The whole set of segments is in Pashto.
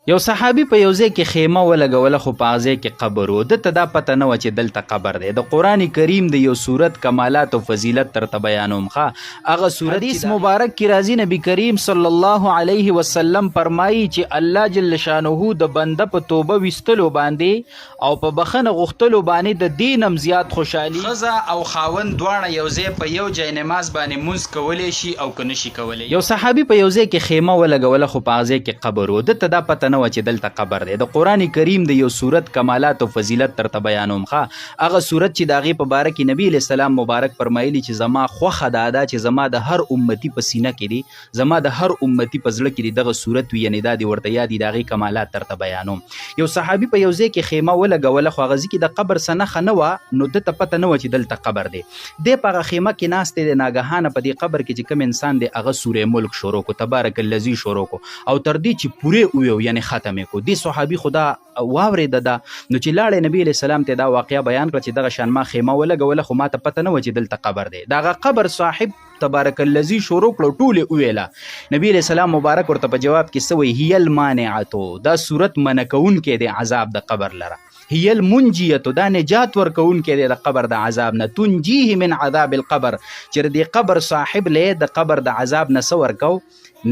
یو صحابي په یو ځای کې خیمه ولګوله خو په هغه ځای کې قبر و. ده ته دا پته نه وه چې دلته قبر دی. د قرآن کریم د یو صورت کمالات او فضیلت درته بیانوم. ښه هغه صورت حدیث مبارک کې راځي نبی کریم صلی الله علیه وسلم فرمایي چې الله جل شانه د بنده په توبه ویستلو باندې او په بخښنه غوښتلو باندې د دینم زیات خوشحالي ښځه او خاوند دواړه یو ځای په یو جای نماز باندې مونځ کولی شي او که نشي کولی. یو صحابي په یو ځای کې خیمه ولګوله خو په هغه ځای کې قبر و. ده ته دا پته نه وه چې دلته قبر دی. د قرآن کریم د یو صورت کمالات او فضیلت درته بیانوم. هغه صورت چې د هغې په باره کې نبی علیه السلام مبارک فرمایلي چې زما خوښه دا ده چې زما د هر امتي په سینه کې دی، زما د هر امتي په زړه کې دی دغه صورت وي، یعنې دا دې ورته یاد دي، د هغې کمالات درته بیانوم. یو صحابي په یو ځای کې خیمه ولګوله خو هغه ځای کې د قبر څه نښه نه وه، نو ده ته پته نه وه چې دلته قبر دی. دی په هغه خیمه کې ناست دی، ناګهانه په دې قبر کې چې کوم انسان دی هغه سوره ملک شروع کو، تبارک الذي شروع کو، او تر دې چې پورې وویو یعنې ختم یې کو. دې صحابي خدا واورېده ده، نو چې لاړې نبی علیه السلام ته دا واقعه بیان کړه چې دغه شان ما خیمه ولګوله خو ما ته پته نه وه چې دلته قبر دی. د هغه قبر صاحب تبارک الذي شروع کړو، ټولې وویله. نبی علیه السلام مبارک ورته په جواب کې څه وایي؟ هي المانعتو، دا صورت منع کوونکی دی عذاب د قبر لره. هي المنجیتو، دا نجات ورکوونکی دی د قبر د عذاب نه. تنجیه من عذاب القبر، چې د قبر صاحب له د قبر د عذاب نه څه ورکو؟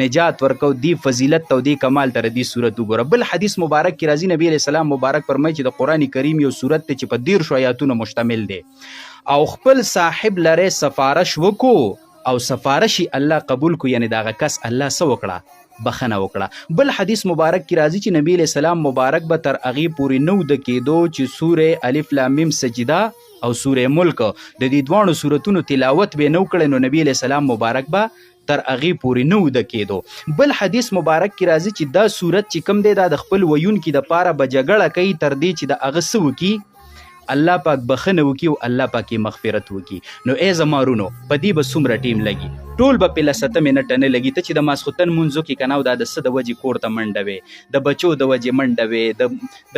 نجات ورکو. دی فضیلت او دی کمال تر دې صورت وګوره. بل حدیث مبارک کې راځي نبی علیه السلام مبارک فرمایي چې د قرآن کریم یو صورت دی چې په 13 آیاتونو مشتمل دی، او خپل صاحب لره سفارش وکړو او سفارش الله قبول کو، یعنی دغه کس الله څه وکړه؟ بخنه وکړه. بل حدیث مبارک کې راځي چې نبی علیه السلام مبارک به تر هغې پورې نو د کېدو چې سوره الف لام میم سجده او سوره ملک د دې دواړو سورتونو تلاوت به نو کړی، نو نبی علیه السلام مبارک به تر هغې پورې نو د کېدو. بل حدیث مبارک کې راځي چې دا صورت چې کوم دی دا د خپل ویونکي دپاره به جګړه کوي تر دې چې د هغه څه وکړي؟ الله پاک بخنه وکي او الله پاک مغفرت وکي. نو ای زمارونو په دې به څومره ټیم لګي؟ ټول به په 7 منټه نه لګي. ته چې د ماسخوتن منځو کې کناو دا د څه د وجې کور ته منډه وې، د بچو د وجې منډه وې،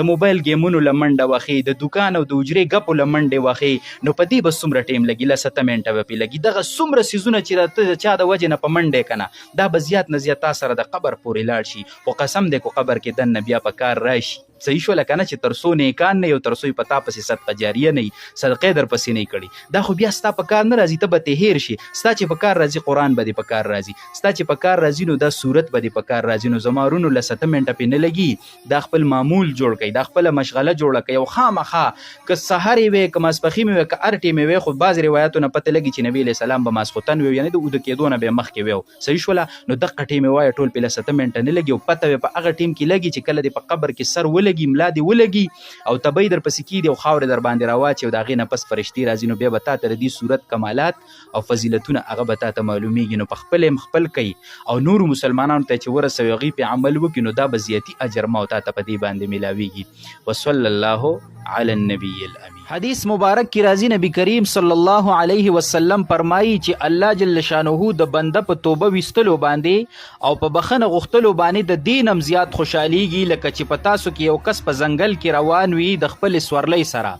د موبایل ګیمونو له منډه وخې، د دوکان او د حجرې ګپو له منډې وخې، نو په دې به څومره ټیم لګي؟ 7 منټه به پې لګي. دغه څومره څیزونه چې راته د چا د وجې نه په منډې کنه، دا به زیات نه زیات تا سره د قبر پورې لاړ شي. خو قسم دی کو قبر کې دننه بیا په کار راشي. صحیح شوله که نه؟ چې تر څو نیکان نه یو، تر څو په تا پسې صدقه جاریه نه وي، صدقې در پسې نه کړي، دا خو بیا ستا په کار نه راځي، ته به ترې هېر شي. ستا چې په کار راځي قرآن به دې په کار راځي، ستا چې په کار راځي نو دا صورت به دې په کار راځي. نو زما ورونو 7 منټه پې نه لګي، دا خپل معمول جوړ کړئ، دا خپله مشغله جوړه کړئ، او خامخا که سحر یې وی که ماسپښین مې وی که هر ټیم یې وی، خو بعض روایاتو نه پته لګي چې نبي علیه السلام به ماسخوتن وی، یعنې د اوده کېدو نه به مخکې وی. صحیح شوله؟ نو دغه ټیم یې وایه ټول په 7 منټه نه لګي، او پته وی په هغه ټیم کې لګي چې کله دې په قبر کې سر ولګي، ملا دې ولګي او تبی در پسې کېږي او خاورې در باندې راواچي، او د هغې نه پس فرشتې راځي، نو بیا به تا ته د دې صورت کمالات او فضیلتونه هغه به تا ته معلومیږي. نو په خپل یې خپل کوي او نورو مسلمانانو ته چې ورسوي هغوی پې عمل وکړي، نو دا به زیاتي اجر ما او تا ته په دې باندې میلاویږي. وصلی الله علی النبی الامین. حدیث مبارک کی راځي نبی کریم صلی الله علیه وسلم فرمایي چې الله جل شانه د بنده په توبه ویستلو باندې او په بخنه غوښتلو باندې د دینم زیات خوشحالیږي، لکه چې په تاسو کې یو کس په ځنګل کې روان وي د خپل سورلۍ سره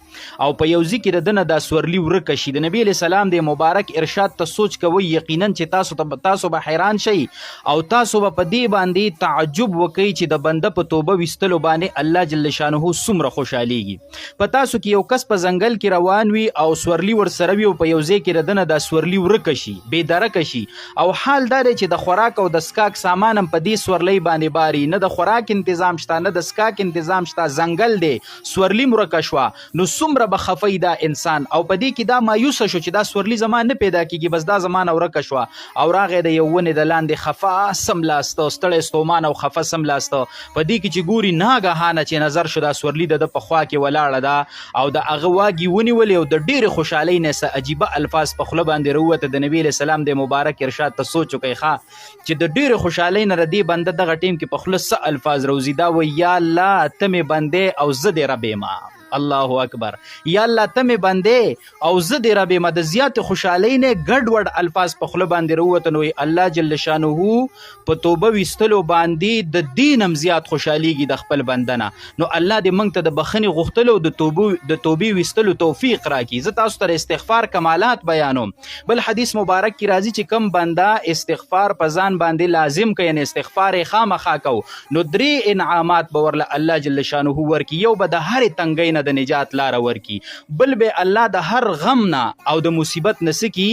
او په یو ځای کې د ده نه دا سورلي ورکه شي. د نبی علیه السلام د مبارک ارشاد ته سوچ کوئ، یقینا چې تاسو به حیران شئ او تاسو به په دې باندې تعجب وکئ چې د بنده په توبه ویستلو باندې الله جل شانه څومره خوشحالیږي. په تاسو کې یو کس په ځنګل کې روان وي او سورلي ورسره وي او په یو ځای کې د ده نه دا سورلي ورکه شي، بې درکه شي، او حال دا دی چې د خوراک او د څښاک سامان هم په دې سورلۍ باندې باري، نه د خوراک انتظام شته نه د څښاک انتظام شته، ځنګل دی، سورلي ورکه شوه، نو څومره به خفه دا انسان، او په دې کې دا مایوسه شو چې دا سورلي زما نه پیدا کېږي، بس دا زمانه ورکه شوه، او راغی د یو ونې د لاندې خفه سملاسته، ستړی ستومان او خفه سملاسته، په دې کې چې ګوري ناګهانه چې نظر شو دا سورلي د ده په خوا کې ولاړه ده، او د هغه واګي ونیولې، او د ډېرې خوشحالۍ نه څه عجیبه الفاظ په خوله باندې راووته. د نبي علیه السلام د مبارک ارشاد ته سوچ وکئ چې د ډېرې خوشحالۍ نه د دې بنده دغه ټیم کې په خوله څه الفاظ راوځي؟ دا وایي یا الله ته مې بندې او زه دې رب یم، الله اکبر. یا الله ته مې بندې او زه دې رب یم د زیاتې خوشحالۍ نه ګډوډ الفاظ په خوله باندې راووتل وی الله جل شانه په توبه ویستلو باندې د دین هم زیات خوشحالیږي د خپل بندنه. نو الله دې موږ ته د بخښنې غوښتلو د توبې ویستلو توفیق راکړي. زه تاسو ته استغفار کمالات بیانوم. بل حدیث مبارک کې راځي چې کم بنده استغفار په ځان باندې لازم کوي، یعنی استغفار یې خامخا کو، نو 3 انعامات به ورله الله جل شانه ورکي. یو به د هرې تنګۍ نه د نجات لاره ورکي، بل به الله د هر غم نه او د مصیبت نه سکی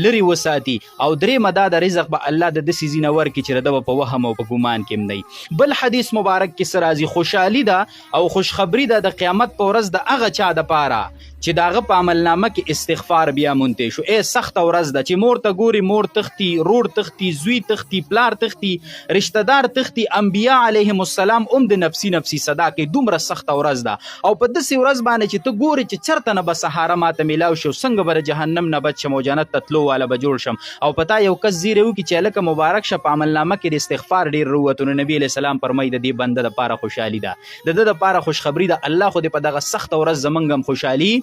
لري وساتي، او درېیمه دا د رزق به الله د داسې ځینه ورکړي چې د به په وهم او په ګمان کې هم نه. بل حدیث مبارک کې څه راځي؟ خوشحالي ده او خوشخبري ده د قیامت په ورځ د هغه چا دپاره چې د هغه په عملنامه کې استغفار بیا منتې شو. سخته ورځ ده چې مور ته ګوري مور تښتي، رور تښتي، زوی تښتي، پلار تښتي، رشته دار تښتي، انبیا علیهم السلام هم د نفسي نفسي صدا کوي. دومره سخته ورځ ده او په داسې ورځ باندې چې ته ګوري چې چېرته نه به سهاره ماته میلاو شي، څنګه به د جهنم نه بچ شم او جنت ته تلو والا به جوړ شم. او پتا یو کس زیری وکړي چې هلکه مبارک شه په عملنامه کې د استغفار ډېر راووتو، نو نبي علیه السلام فرمایي د دې بنده دپاره خوشحالي ده، د ده دپاره خوشخبري ده. الله خو دې په دغه سخته ورځ زمونږ هم خوشحالي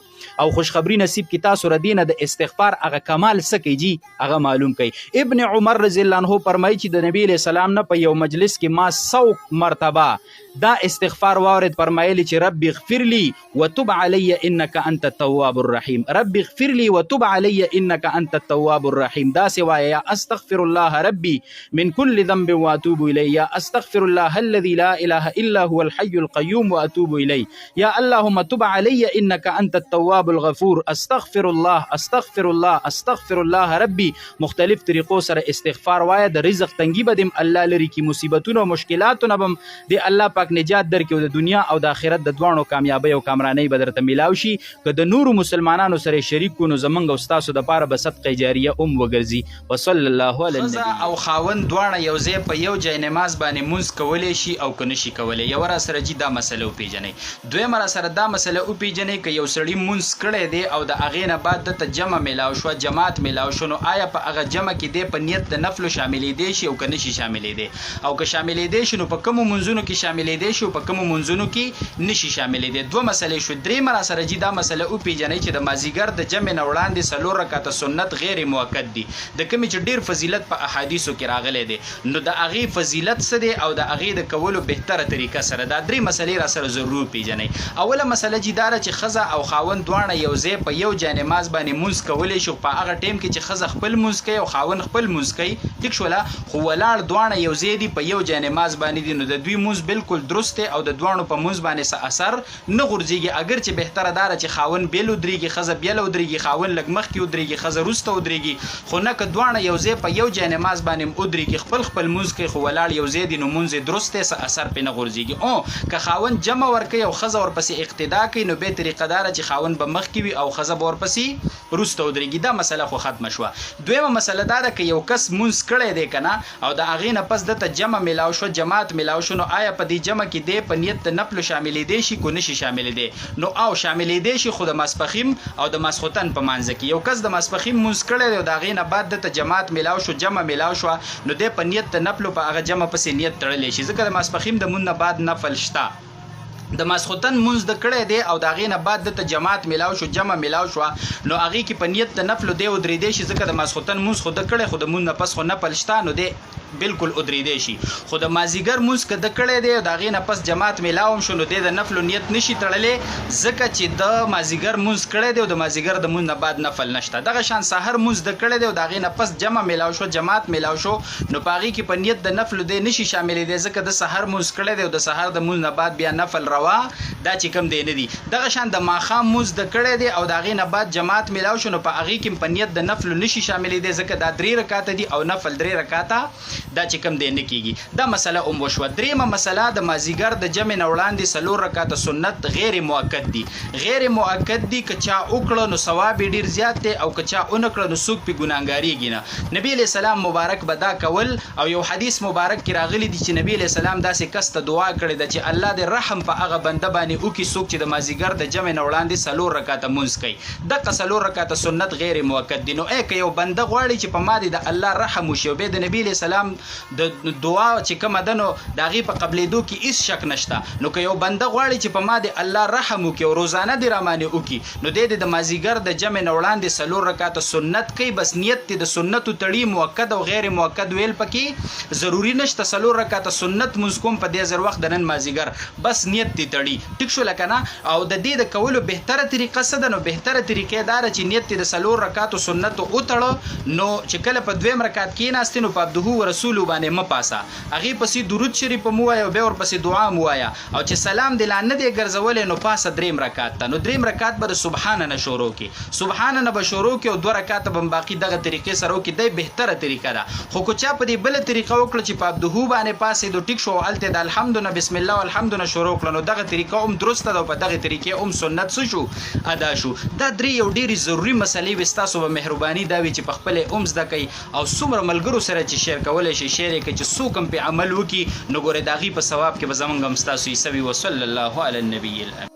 او خوشخبری نصیب کی. تاسو ردینه د استغفار هغه کمال سکی جی هغه معلوم کئ. ابن عمر رضی الله عنه فرمایي چې د نبی علیہ السلام نه په یو مجلس کې ما 100 مرتبه دا استغفار واورد. فرمایلی چې رب اغفر لي وتب علی انک انت التواب الرحیم، رب اغفر لي وتب علی انک انت التواب الرحیم. دا سوایا یا استغفر الله ربي من كل ذنب واتوب الیه، یا استغفر الله الذي لا اله الا هو الحي القيوم واتوب الیه، یا اللهم تب علی انک انت التواب الغفور، استغفر الله استغفر الله استغفر الله ربي. مختلف طریقو سره استغفار وایه. د رزق تنګي به دم الله لري کی، مصیبتونو او مشکلاتونه بم دی الله پاک نجات درکې، او د دنیا او د آخرت د دواړو کامیابی او کامرانۍ به درته میلاو شي. که د نورو مسلمانانو سره شریک کو نو زمونږ او ستاسو دپاره به صدقه جاریه وګرځي. وصلی الله علی النبی. ښځه او خاوند دواړه یو ځای په یو جای نماز باندې مونځ کولی شي او که نشي کولی. یوه را سره جي دا مسله وپېژنئ. دویمه را سره دا مسله وپېژنئ که یو سړي مونځ کړی دی او د هغې نه بعد دته جمع میلاو شوه، جماعت میلاو شو، نو آیا په هغه جمع کې دی په نیت د نفلو شاملېدی شي او که نشي شاملېدی؟ او که شاملېدی شي نو په کومو منځونو کې شاملېدی شي او په کومو منځونو کې نشي شاملېدی؟ دوه مسلې شو. درېیمه را سره جي دا مسله وپېژنئ چې د مازدیګر د جمع نه وړاندې 4 رکعته سنت غیر موقت دي، د کومې چې ډېر فضیلت په احادیثو کې راغلی دی، نو د هغې فضیلت څه دی او د هغې د کولو بهتره طریقه سره. دا 3 مسلې را سره ضرور وپېژنئ. اوله مسله جي دا ده چې ښځه او خاوند دواړه یو ځای په یو جای نماز باندې مونځ کولی شو په هغه ټایم کې چې ښځه خپل مونځ کوي او خاوند خپل مونځ کوي. ټیک شوله، خو ولاړ دواړه یو ځای دي په یو جای نماز باندې دي، نو د دوی مونځ بالکل درست دی او د دواړو په مونځ باندې څه اثر نه غورځېږي. اگر چې بهتره دا ده چې خاوند بیل ودرېږي، ښځه بیل ودرېږي، خاوند لږ مخکې ودرېږي، ښځه وروسته ودرېږي، خو نه که دواړه یو ځای په یو جای نماز باندې ودرېږي، خپل مونځ کوي، خو ولاړ یو ځای دي، نو مونځ یې درست دی، څه اثر پرې نه غورځېږي. او که خاوند جمع ورکوي او ښځه ورپسې اقتدا کوي، نو بیا طریقه دا ده چې خاوند به مخکې وي او ښځه به ورپسې وروسته ودرېږي. دا مسله خو ختمه شوه. دویمه مسله دا ده که یو کس مونځ کړی دی که نه او د هغې نه پس دته جمع میلاو شو، جماعت میلاو شو، نو آیا په دې جمع کې دی په نیت د نفلو شاملېدی شي که نشي شاملېدی؟ نو او شاملېدی شي، خو د ماسپښین او د ماسخوتن په منځ کې. یو کس د ماسپښین مونځ کړی دی او د هغې نه بعد دته جماعت میلاو شو، جمع میلاو شوه، نو دی په نیت د نفلو په هغه جمع پسې نیت تړلی شي، ځکه د ماسپښین د مونځ نه بعد نفل شته. د ماسخوتن مونځ د کړی دی او د هغې نه بعد دته جماعت میلاو شو، جمع میلاو شوه، نو هغې کې په نیت د نفلو دی ودرېدی شي، ځکه د ماسخوتن مونځ خو د کړی، خو د مونځ نه پس خو نفل شته، نو دی بالکل ادریدی شي. خو د مازیګر مونځ که د کړی دی د هغې نه پس جماعت میلاو هم شو، نو دی د نفلو نیت نشي تړلی، ځکه چې د مازیګر مونځ کړی دی او د مازیګر د مونځ نه بعد نفل نشته. دغه شان سحر مونځ د کړی دی او د هغې نه پس جمع میلاو شو، جماعت میلاو شو، نو په هغې کې په نیت د نفلو دی نشي شاملېدی، ځکه د سحر مونځ کړی دی او د سحر د مونځ نه بعد بیا نفل روا دا چې کوم دی نه دي. دغه شان د ماښام مونځ د کړی دی او د هغې نه بعد جماعت میلاو شو، نو په هغې کې په نیت د نفلو نشي شاملېدی، ځکه دا 3 رکعاته دي او نفل 3 رکعاته دا چې کوم دی نه کیږي. دا مسله هم وشوه. درېیمه مسله د مازیګر د جمع نه وړاندې 4 رکعاته سنت غیر مؤکد دي. غیر مؤکد دي که چا وکړه نو ثواب یې ډېر زیات دی او که چا ونه کړه نو څوک پرې ګناهګارېږي نه. نبي علیه السلام مبارک به دا کول او یو حدیث مبارک کې راغلی دی چې نبي علیه السلام داسې کس ته دعا کړې ده چې الله دې رحم په هغه بنده باندې وکړي څوک چې د مازیګر د جمع نه وړاندې 4 رکعاته مونځ کوي. دغه 4 رکعاته سنت غیر مؤکد دي. نو که یو بنده غواړي چې په ما دې د الله رحم وشي او بیا د نبي علیه السلام د دعا چې کومه ده نو د هغې په قبلېدو کې هېڅ شک نشته. نو که یو بنده غواړي چې په ما د الله رحم وکړي او روزانه دې رامانې وکړي نو دی د مازدیګر د جمع نه وړاندې 4 رکعاته سنت کوي. بس نیت دې د سنتو تړي، مؤکد او غیر مؤکد ویل پکې ضروري نشته. 4 رکعاته سنت مونځ کوم په دې زر وخت د نن مازدیګر، بس نیت دې تړي. ټیک شو لکه نه؟ او د دې د کولو بهتره طریقه څه ده؟ نو بهتره طریقې دا ده چې نیت دې د 4 رکعاتو سنتو وتړه. نو چې کله په 2 رکعت کېناستې نو په عبدهو ورسولو باندې مه پاسه، هغې پسې درود شریف مو ووایه او بیا ورپسې دعا مو ووایه. او چې سلام دې لا نه دی ګرځولی نو پاسه 3 رکعات ته. نو 3 رکعات به د سبحانه نه شروع کړي، سبحانه نه به شروع کړي او 2 رکعاته به باقي دغه طریقې سره وکړي. دی بهتره طریقه ده. خو که چا په دې بله طریقه وکړه چې په عبدهو باندې پاسېدو ټیک شو، هلته د الحمد نه بسم الله والحمد نه شروع کړه، نو دغه طریقه هم درسته ده او په دغه طریقې هم سنت څه شو؟ ادا شو. دا 3 یو ډېرې ضروري مسلې وي. ستاسو به مهرباني دا وي چې په خپلې هم زده کوئ او څومره ملګرو سره چې شیر کولی شي شیر یې کړئ چې څوک هم پې عمل وکړي. نو ګورئ د هغې په ثواب کې به زموږ هم ستاسو حصه وي. وصلی الله علی النبي الامین.